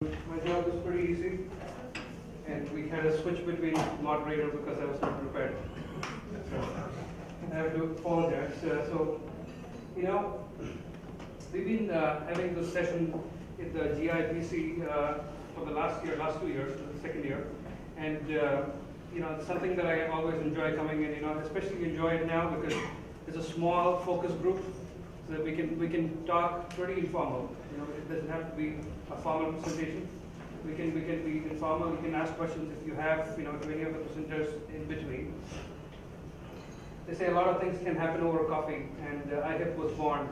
My job was pretty easy, and we had a switch between moderator because I was not prepared. So I have to apologize. We've been having this session in the GIPC for the last 2 years, the second year, and it's something that I always enjoy coming in. Especially enjoy it now because it's a small focus group, so that we can talk pretty informal. It doesn't have to be a formal presentation. We can be informal. You can ask questions if you have, to any of the presenters in between. They say a lot of things can happen over coffee, and IHIP was born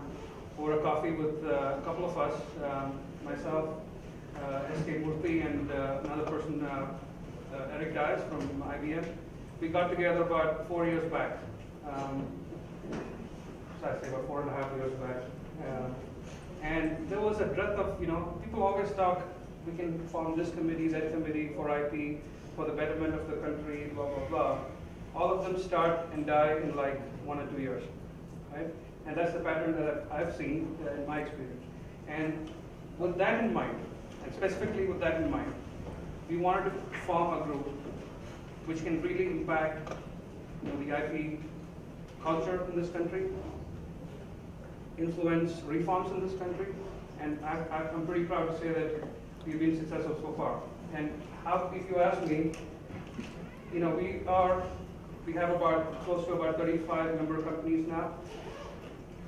over a coffee with a couple of us, myself, S.K. Murthy, and another person, Eric Dias from IBM. We got together about 4 years back. I'd say about 4.5 years back. And there was a breadth of, people always talk, we can form this committee, that committee for IP, for the betterment of the country, blah, blah, blah. All of them start and die in like 1 or 2 years, right? And that's the pattern that I've seen in my experience. And with that in mind, and specifically with that in mind, we wanted to form a group which can really impact the IP culture in this country, influence reforms in this country, and I'm pretty proud to say that we've been successful so far. And if you ask me, we have close to about 35 member companies now,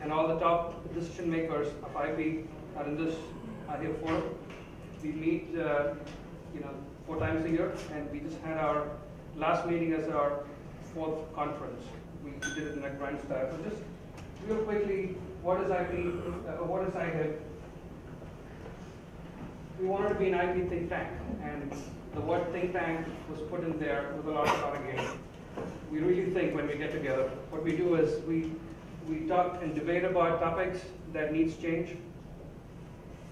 and all the top decision makers of IP are in this IHIP forum. We meet 4 times a year, and we just had our last meeting as our 4th conference. We did it in a grand style. So just real quickly, what is IP? What is IHIP? We wanted to be an IP think tank, and the word think tank was put in there with a lot of thought again. We really think when we get together. What we do is we talk and debate about topics that needs change,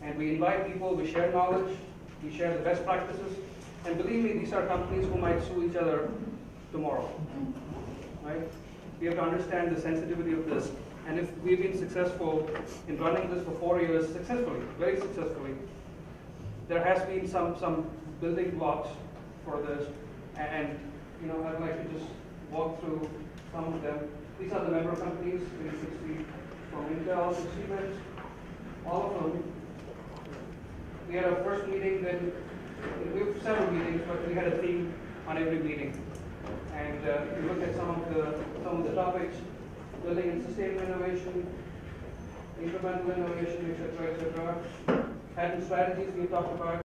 and we invite people, we share knowledge, we share the best practices, and believe me, these are companies who might sue each other tomorrow, right? We have to understand the sensitivity of this. And if we've been successful in running this for 4 years successfully, very successfully, there has been some building blocks for this. And I'd like to just walk through some of them. These are the member companies, 360 from Intel to Siemens, all of them. We had our first meeting, then we have several meetings, but we had a theme on every meeting. And if you look at some of the topics, building and sustainable innovation, incremental innovation, etc., patent strategies we talked about.